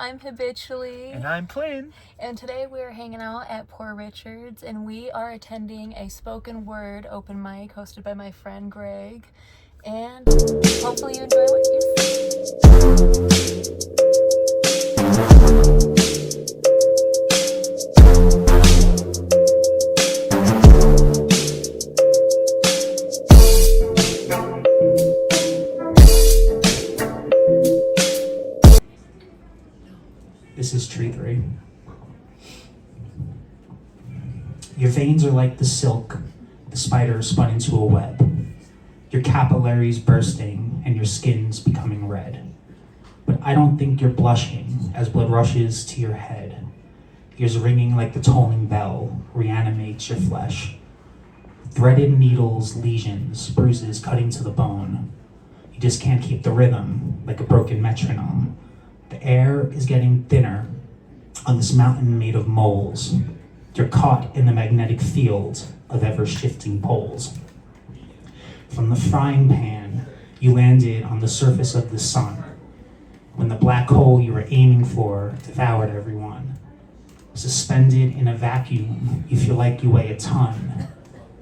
I'm Habitually. And I'm Plin. And today we're hanging out at Poor Richard's and we are attending a spoken word open mic hosted by my friend Greg. And hopefully you enjoy what you see. This is tree 3. Your veins are like the silk the spider spun into a web. Your capillaries bursting and your skin's becoming red. But I don't think you're blushing as blood rushes to your head. Ears ringing like the tolling bell reanimates your flesh. Threaded needles, lesions, bruises cutting to the bone. You just can't keep the rhythm like a broken metronome. The air is getting thinner on this mountain made of moles. You're caught in the magnetic field of ever-shifting poles. From the frying pan, you landed on the surface of the sun, when the black hole you were aiming for devoured everyone. Suspended in a vacuum, you feel like you weigh a ton.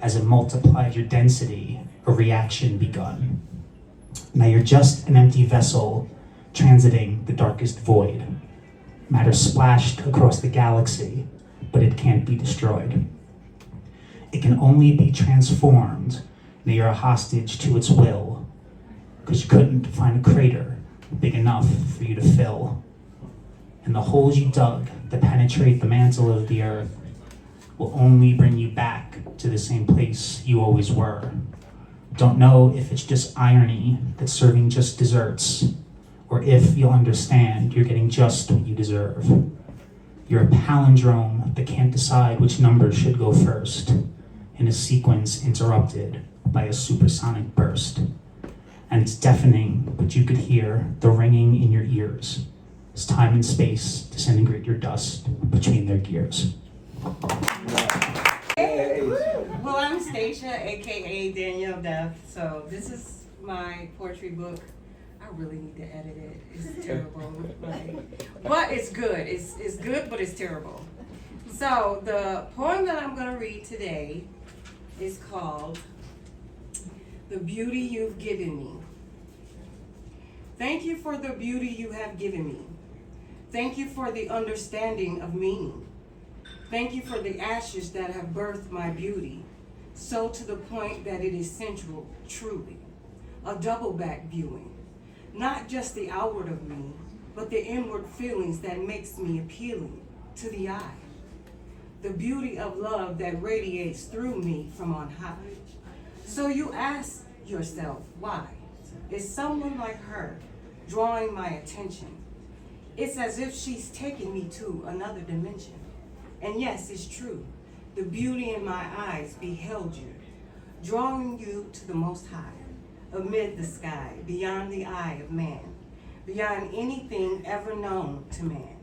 As it multiplied your density, a reaction begun. Now you're just an empty vessel transiting the darkest void. Matter splashed across the galaxy, but it can't be destroyed. It can only be transformed. Now you're a hostage to its will, because you couldn't find a crater big enough for you to fill. And the holes you dug that penetrate the mantle of the earth will only bring you back to the same place you always were. Don't know if it's just irony that's serving just desserts, or if you'll understand you're getting just what you deserve. You're a palindrome that can't decide which numbers should go first, in a sequence interrupted by a supersonic burst. And it's deafening, but you could hear the ringing in your ears as time and space disintegrate your dust between their gears. Hey. Well, I'm Stacia, aka Danielle Death. So this is my poetry book. I really need to edit it. It's terrible. But it's good. It's good, but it's terrible. So the poem that I'm going to read today is called The Beauty You've Given Me. Thank you for the beauty you have given me. Thank you for the understanding of meaning. Thank you for the ashes that have birthed my beauty, so to the point that it is central, truly. A double back viewing. Not just the outward of me, but the inward feelings that makes me appealing to the eye. The beauty of love that radiates through me from on high. So you ask yourself, why? Is someone like her drawing my attention? It's as if she's taking me to another dimension. And yes, it's true. The beauty in my eyes beheld you, drawing you to the Most High. Amid the sky, beyond the eye of man, beyond anything ever known to man.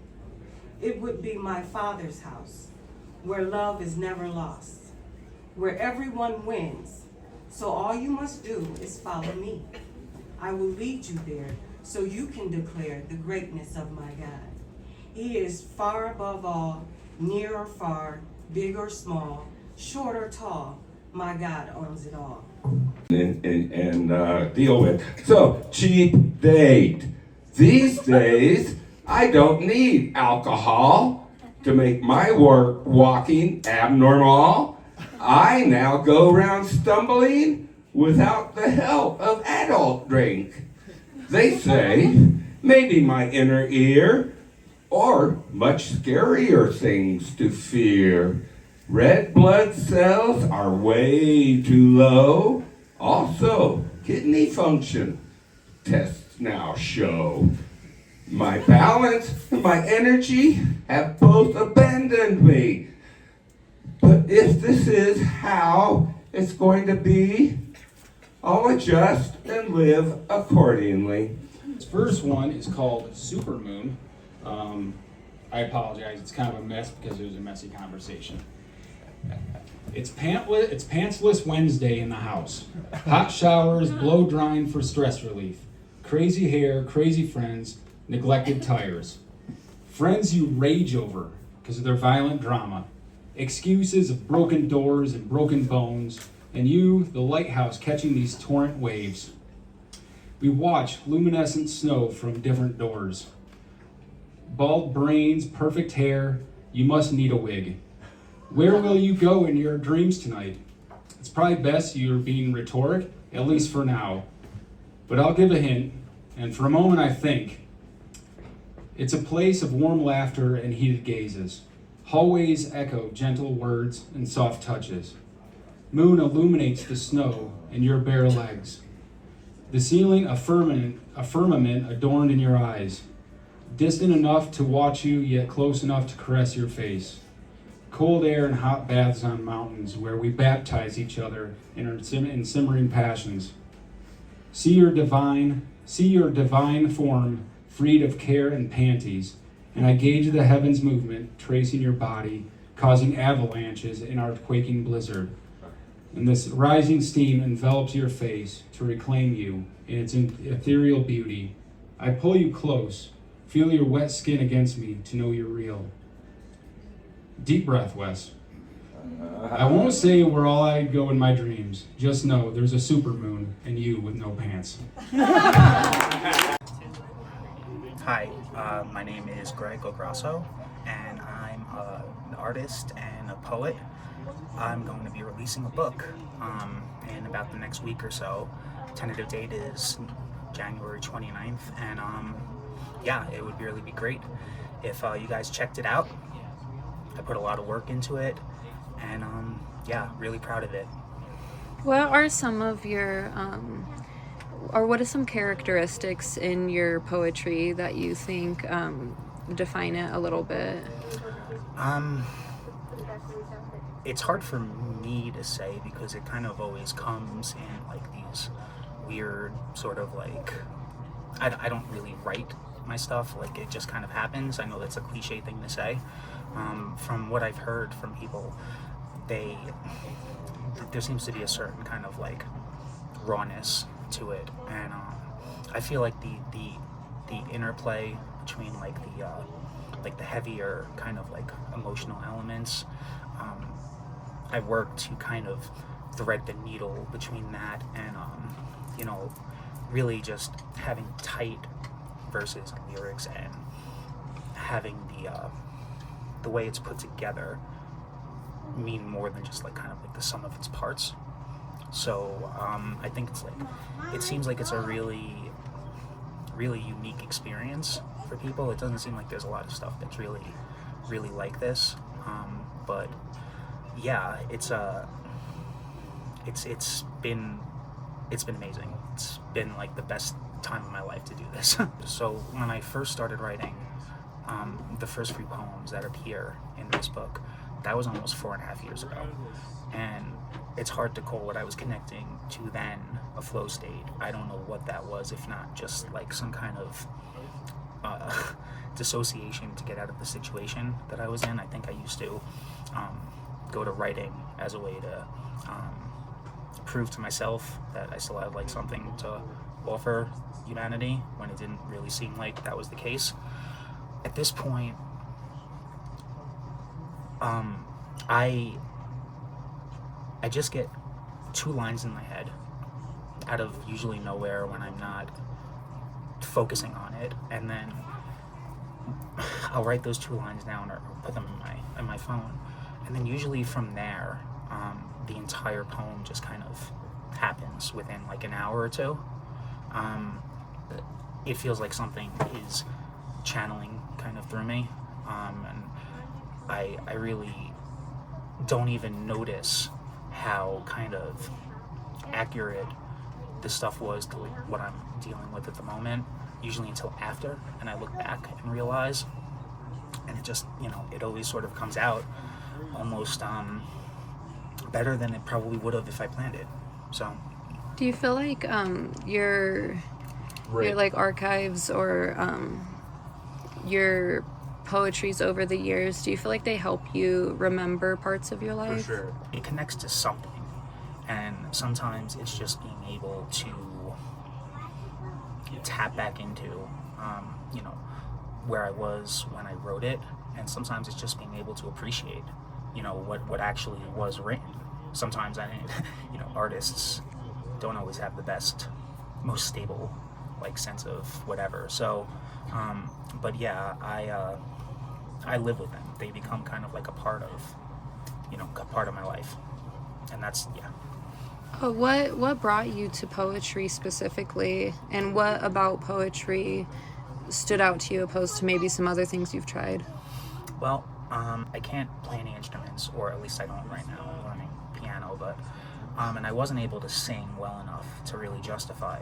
It would be my Father's house, where love is never lost, where everyone wins. So all you must do is follow me. I will lead you there so you can declare the greatness of my God. He is far above all, near or far, big or small, short or tall. My God owns it all. And deal with. So, cheap date. These days, I don't need alcohol to make my walking abnormal. I now go around stumbling without the help of adult drink. They say, maybe my inner ear, or much scarier things to fear. Red blood cells are way too low. Also, kidney function tests now show. My balance and my energy have both abandoned me. But if this is how it's going to be, I'll adjust and live accordingly. This first one is called Supermoon. I apologize, it's kind of a mess because it was a messy conversation. It's pantsless Wednesday in the house. Hot showers, blow drying for stress relief. Crazy hair, crazy friends, neglected tires. Friends you rage over because of their violent drama. Excuses of broken doors and broken bones, and you, the lighthouse, catching these torrent waves. We watch luminescent snow from different doors. Bald brains, perfect hair, you must need a wig. Where will you go in your dreams tonight? It's probably best you're being rhetoric, at least for now. But I'll give a hint, and for a moment I think. It's a place of warm laughter and heated gazes. Hallways echo gentle words and soft touches. Moon illuminates the snow and your bare legs. The ceiling a firmament adorned in your eyes. Distant enough to watch you, yet close enough to caress your face. Cold air and hot baths on mountains where we baptize each other in simmering passions. See your divine form freed of care and panties, and I gauge the heavens' movement tracing your body, causing avalanches in our quaking blizzard. And this rising steam envelops your face to reclaim you in its ethereal beauty. I pull you close, feel your wet skin against me to know you're real. Deep breath, Wes. I won't say where all I go in my dreams. Just know there's a supermoon and you with no pants. Hi, my name is Greg Ogrosso, and I'm an artist and a poet. I'm going to be releasing a book in about the next week or so. Tentative date is January 29th, and yeah, it would really be great if you guys checked it out. I put a lot of work into it, and yeah, really proud of it. What are some of your, or what are some characteristics in your poetry that you think define it a little bit? It's hard for me to say because it kind of always comes in like these weird sort of like, I don't really write my stuff, like it just kind of happens. I know that's a cliche thing to say. From what I've heard from people, there seems to be a certain kind of like rawness to it, and I feel like the interplay between like the heavier kind of like emotional elements, I work to kind of thread the needle between that and you know, really just having tight verses and lyrics and having the way it's put together mean more than just like kind of like the sum of its parts. So I think it's like, it seems like it's a really unique experience for people. It doesn't seem like there's a lot of stuff that's really like this, but yeah, it's been amazing. It's been like the best time of my life to do this. So when I first started writing the first few poems that appear in this book, that was almost 4.5 years ago, and it's hard to call what I was connecting to then a flow state. I don't know what that was, if not just like some kind of dissociation to get out of the situation that I was in. I think I used to go to writing as a way to prove to myself that I still had like something to offer humanity when it didn't really seem like that was the case. At this point, I just get 2 lines in my head out of usually nowhere when I'm not focusing on it, and then I'll write those 2 lines down or put them in my phone, and then usually from there the entire poem just kind of happens within like an hour or two. It feels like something is channeling kind of through me, and I really don't even notice how kind of accurate this stuff was to what I'm dealing with at the moment, usually until after, and I look back and realize, and it just, you know, it always sort of comes out almost better than it probably would have if I planned it. So Do you feel like your like archives or your poetries over the years, do you feel like they help you remember parts of your life? for sure, it connects to something, and sometimes it's just being able to tap back into, you know, where I was when I wrote it, and sometimes it's just being able to appreciate, what actually was written. Sometimes artists don't always have the best, most stable, sense of whatever. So, but yeah, I live with them. They become kind of like a part of my life, and that's What brought you to poetry specifically, and what about poetry stood out to you opposed to maybe some other things you've tried? Well, I can't play any instruments, or at least I don't right now. I'm learning piano, but and I wasn't able to sing well enough to really justify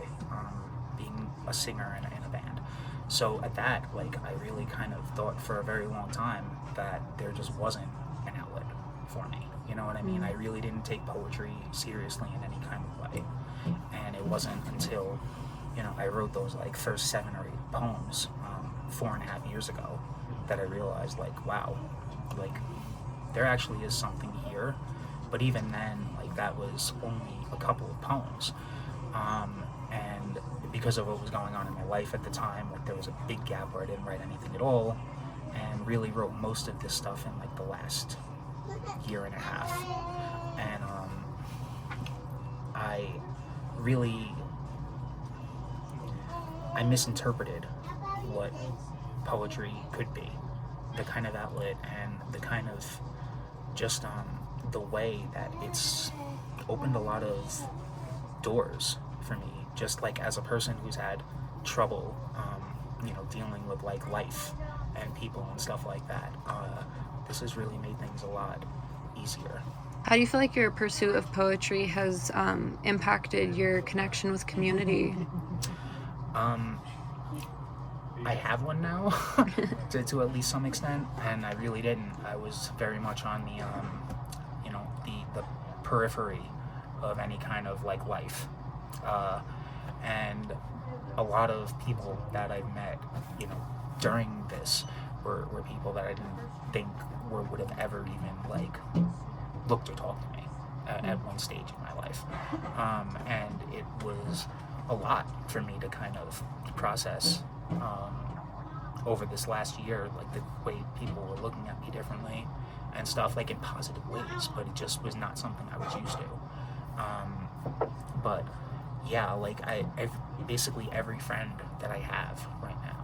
being a singer in a band. So at that, I really kind of thought for a very long time that there just wasn't an outlet for me. You know what I mean? I really didn't take poetry seriously in any kind of way, and it wasn't until I wrote those first 7 or 8 poems 4.5 years ago that I realized wow, there actually is something here. But even then, that was only a couple of poems, and because of what was going on in my life at the time, there was a big gap where I didn't write anything at all, and really wrote most of this stuff in the last year and a half. And I misinterpreted what poetry could be, the kind of outlet and the kind of just the way that it's opened a lot of doors for me, just as a person who's had trouble dealing with life and people and stuff like that. This has really made things a lot easier. How do you feel like your pursuit of poetry has impacted your connection with community? I have one now, to at least some extent, and I really didn't. I was very much on the the periphery of any kind of life, and a lot of people that I've met during this were people that I didn't think would have ever even looked or talked to me at one stage in my life, and it was a lot for me to kind of process over this last year, the way people were looking at me differently and stuff, in positive ways, but it just was not something I was used to. But yeah, I've basically every friend that I have right now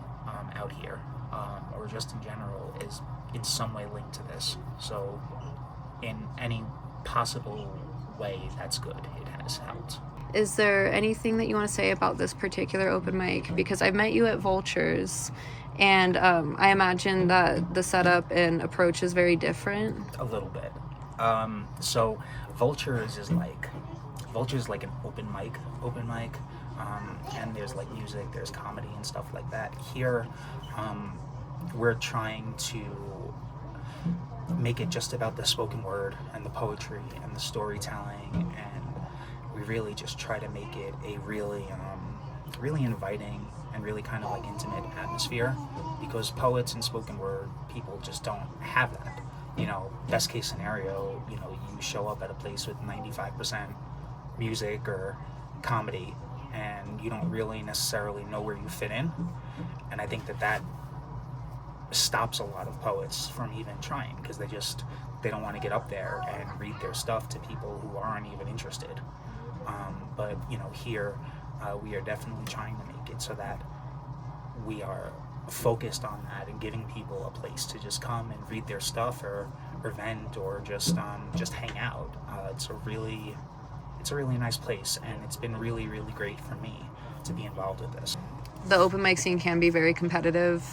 out here, or just in general, is in some way linked to this. So in any possible way that's good, it has helped. Is there anything that you want to say about this particular open mic? Because I've met you at Vultures, and I imagine that the setup and approach is very different. A little bit. So Vultures is an open mic, and there's music, there's comedy and stuff like that. Here, we're trying to make it just about the spoken word and the poetry and the storytelling, and we really just try to make it a really inviting and really kind of intimate atmosphere, because poets and spoken word people just don't have that. Best case scenario, you show up at a place with 95% music or comedy, and you don't really necessarily know where you fit in. And I think that stops a lot of poets from even trying, because they don't want to get up there and read their stuff to people who aren't even interested. But here we are definitely trying to make it so that we are focused on that and giving people a place to just come and read their stuff or vent or just hang out. It's a really nice place, and it's been really, really great for me to be involved with this. The open mic scene can be very competitive.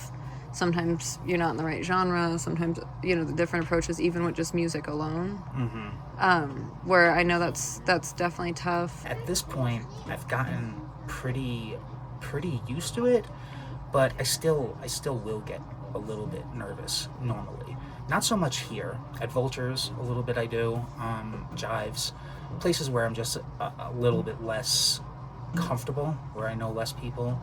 Sometimes you're not in the right genre. Sometimes, the different approaches, even with just music alone. Where I know that's definitely tough. At this point, I've gotten pretty used to it, but I still will get a little bit nervous normally. Not so much here. At Vultures, a little bit I do. Jives, places where I'm just a little bit less comfortable, where I know less people.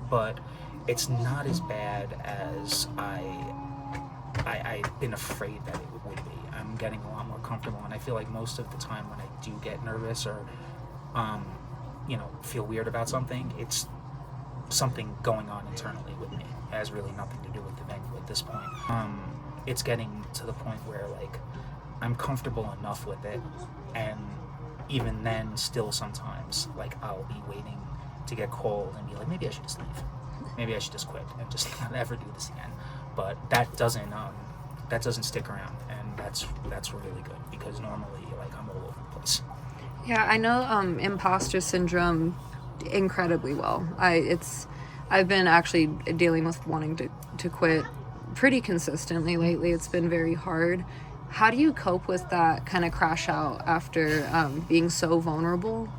But it's not as bad as I've been afraid that it would be. I'm getting a lot more comfortable, and I feel like most of the time when I do get nervous or feel weird about something, it's something going on internally with me. has really nothing to do with the venue at this point. It's getting to the point where like I'm comfortable enough with it, and even then still sometimes like I'll be waiting to get called and be like, maybe I should just leave, maybe I should just quit and just not ever do this again. But that doesn't stick around, and that's really good, because normally like I'm all over the place. Yeah, I know imposter syndrome incredibly well. I've been actually dealing with wanting to quit pretty consistently lately. It's been very hard. How do you cope with that kind of crash out after being so vulnerable?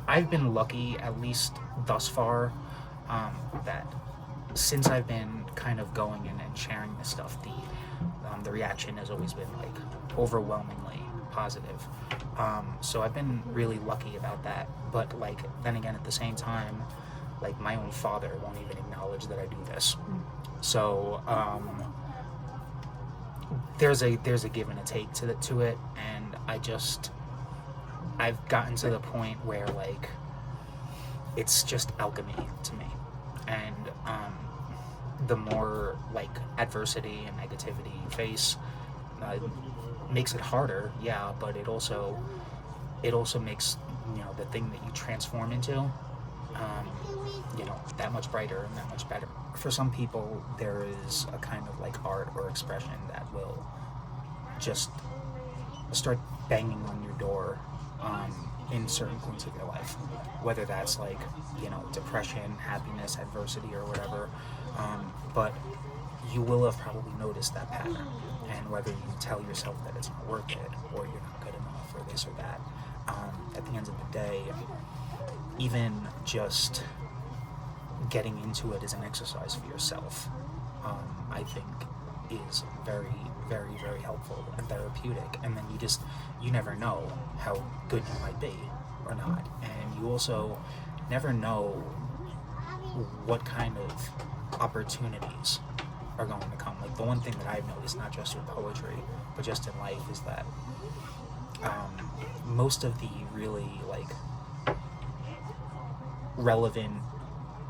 I've been lucky, at least thus far, that since I've been kind of going in and sharing this stuff, the reaction has always been like overwhelmingly positive. So I've been really lucky about that. But like then again, at the same time, like my own father won't even acknowledge that I do this. So there's a give and a take to it, and I've gotten to the point where like it's just alchemy to me, and the more like adversity and negativity you face, makes it harder, yeah, but it also makes, you know, the thing that you transform into, you know, that much brighter and that much better. For some people, there is a kind of like art or expression that will just start banging on your door in certain points of your life, whether that's like, you know, depression, happiness, adversity, or whatever, but you will have probably noticed that pattern, and whether you tell yourself that it's not worth it, or you're not good enough, or this or that, at the end of the day, even just getting into it as an exercise for yourself, I think is very, very, very helpful and therapeutic. And then you never know how good you might be or not, and you also never know what kind of opportunities are going to come. Like the one thing that I've noticed, not just with poetry, but just in life, is that most of the really like relevant,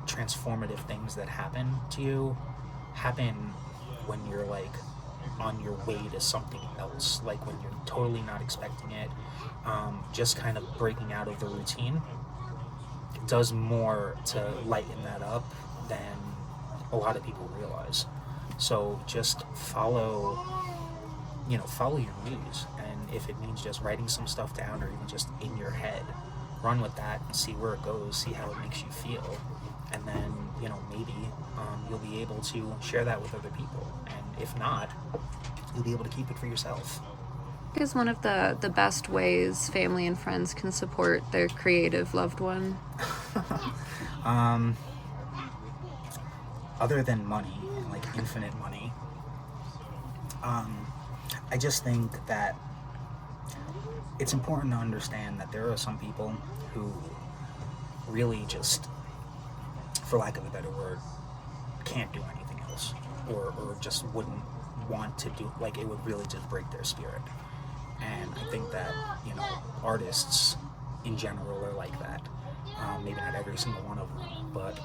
transformative things that happen to you happen when you're like on your way to something else, like when you're totally not expecting it. Just kind of breaking out of the routine does more to lighten that up than a lot of people realize. So just follow your muse, and if it means just writing some stuff down, or even just in your head, run with that and see where it goes, see how it makes you feel, and then, you know, maybe you'll be able to share that with other people, and if not, you'll be able to keep it for yourself. Is one of the best ways family and friends can support their creative loved one? Other than money, like infinite money, I just think that it's important to understand that there are some people who really just, for lack of a better word, can't do anything else, or just wouldn't want to do, like it would really just break their spirit. And I think that, you know, artists in general are like that. Maybe not every single one of them, but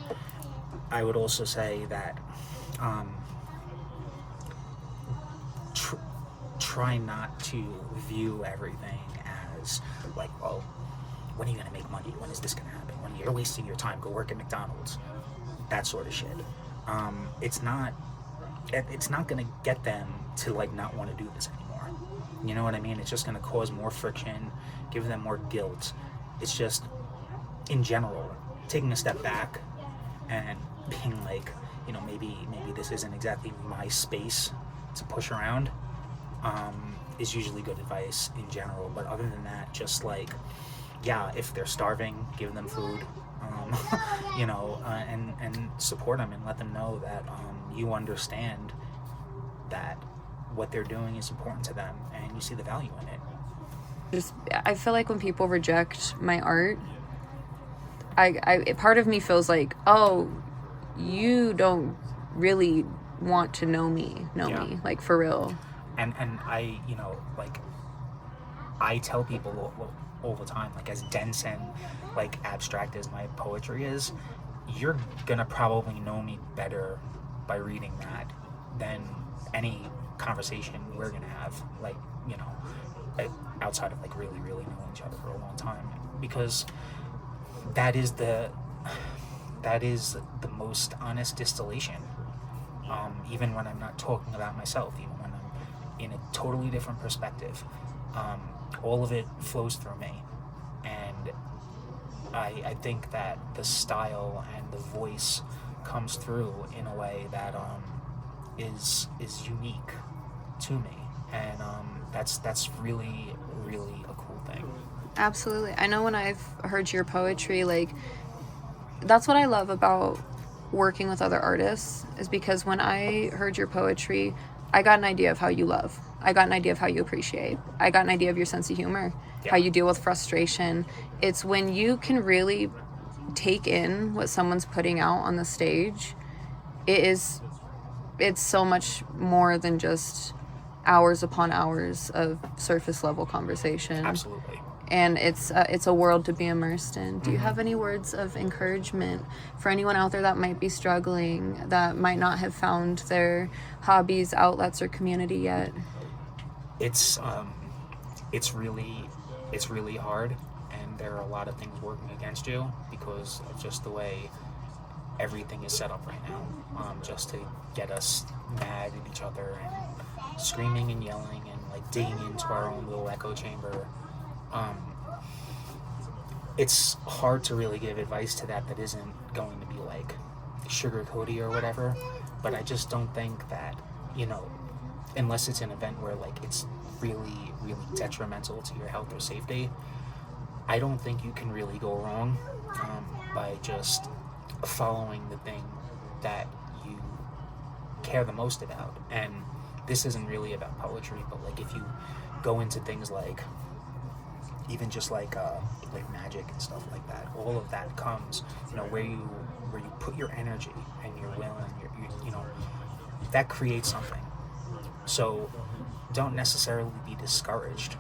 I would also say that try not to view everything as like, well, when are you going to make money? When is this going to happen? When you're wasting your time, go work at McDonald's. That sort of shit. It's not going to get them to like not want to do this anymore. You know what I mean? It's just going to cause more friction, give them more guilt. It's just, in general, taking a step back and being like, you know, maybe this isn't exactly my space to push around, is usually good advice in general. But other than that, just like, yeah, if they're starving, give them food, you know, and support them and let them know that you understand that what they're doing is important to them and you see the value in it. I feel like when people reject my art, I part of me feels like, oh, you don't really want to know me, like for real. And I, you know, like I tell people all the time, like, as dense and like abstract as my poetry is, you're gonna probably know me better by reading that than any conversation we're gonna have, like, you know, outside of like really knowing each other for a long time, because that is the most honest distillation. Even when I'm not talking about myself, even when I'm in a totally different perspective, all of it flows through me. And I think that the style and the voice comes through in a way that is unique to me, and that's really a cool thing. Absolutely. I know when I've heard your poetry, like, that's what I love about working with other artists, is because when I heard your poetry, I got an idea of how you love. I got an idea of how you appreciate. I got an idea of your sense of humor, how you deal with frustration. It's when you can really take in what someone's putting out on the stage, it's so much more than just hours upon hours of surface level conversation. Absolutely. And it's a world to be immersed in. Do you have any words of encouragement for anyone out there that might be struggling, that might not have found their hobbies, outlets, or community yet? It's really hard, and there are a lot of things working against you because of just the way everything is set up right now, just to get us mad at each other and screaming and yelling and like digging into our own little echo chamber. It's hard to really give advice to that isn't going to be like sugar-coaty or whatever, but I just don't think that, you know, unless it's an event where like it's really detrimental to your health or safety, I don't think you can really go wrong by just following the thing that you care the most about. And this isn't really about poetry, but like if you go into things like even just like magic and stuff like that, all of that comes, you know, where you put your energy and your will and your you know, that creates something. So don't necessarily be discouraged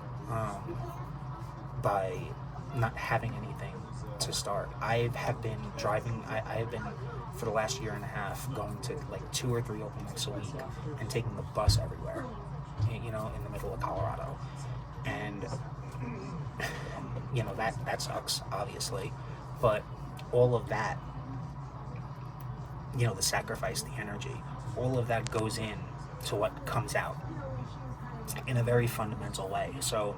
by not having anything to start. I have been for the last year and a half going to like 2 or 3 open mics a week and taking the bus everywhere, you know, in the middle of Colorado. And you know, that sucks, obviously, but all of that, you know, the sacrifice, the energy, all of that goes in to what comes out in a very fundamental way. So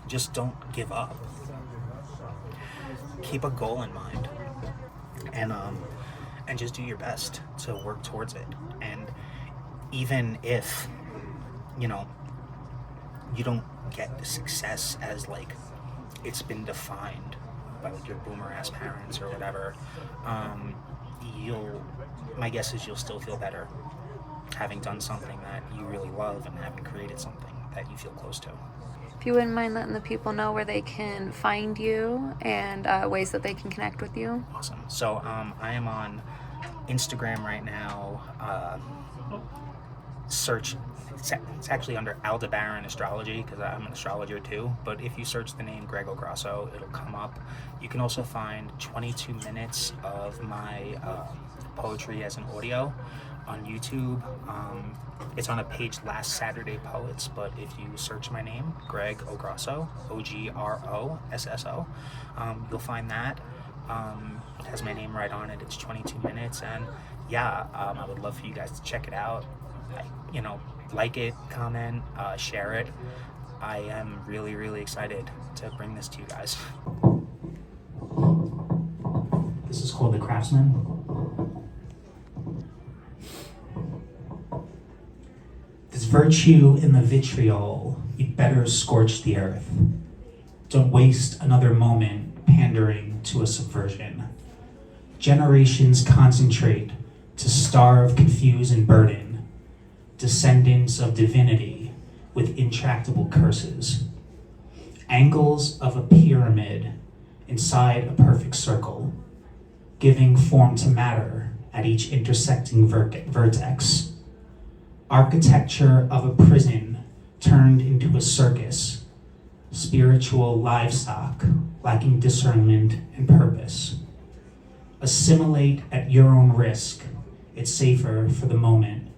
just don't give up. Keep a goal in mind, and just do your best to work towards it. And even if, you know, you don't get the success as like it's been defined by like your boomer ass parents or whatever, my guess is you'll still feel better having done something that you really love and having created something that you feel close to. If you wouldn't mind letting the people know where they can find you and ways that they can connect with you. Awesome. So I am on Instagram right now. Search, it's actually under Aldebaran Astrology because I'm an astrologer too, but if you search the name Greg Ogrosso, it'll come up. You can also find 22 minutes of my poetry as an audio on YouTube. It's on a page, Last Saturday Poets, but if you search my name, Greg Ogrosso, Ogrosso, you'll find that. It has my name right on it. It's 22 minutes, and yeah, I would love for you guys to check it out. You know, like it, comment, share it. I am really excited to bring this to you guys. This is called The Craftsman. There's virtue in the vitriol, you'd better scorch the earth. Don't waste another moment pandering to a subversion. Generations concentrate to starve, confuse, and burden, descendants of divinity with intractable curses. Angles of a pyramid inside a perfect circle, giving form to matter at each intersecting vertex. Architecture of a prison turned into a circus, spiritual livestock lacking discernment and purpose. Assimilate at your own risk, it's safer for the moment.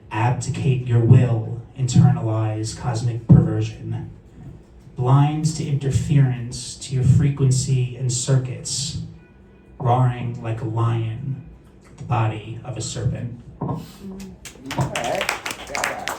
Abdicate your will, internalize cosmic perversion. Blind to interference to your frequency and circuits, roaring like a lion, the body of a serpent. All right.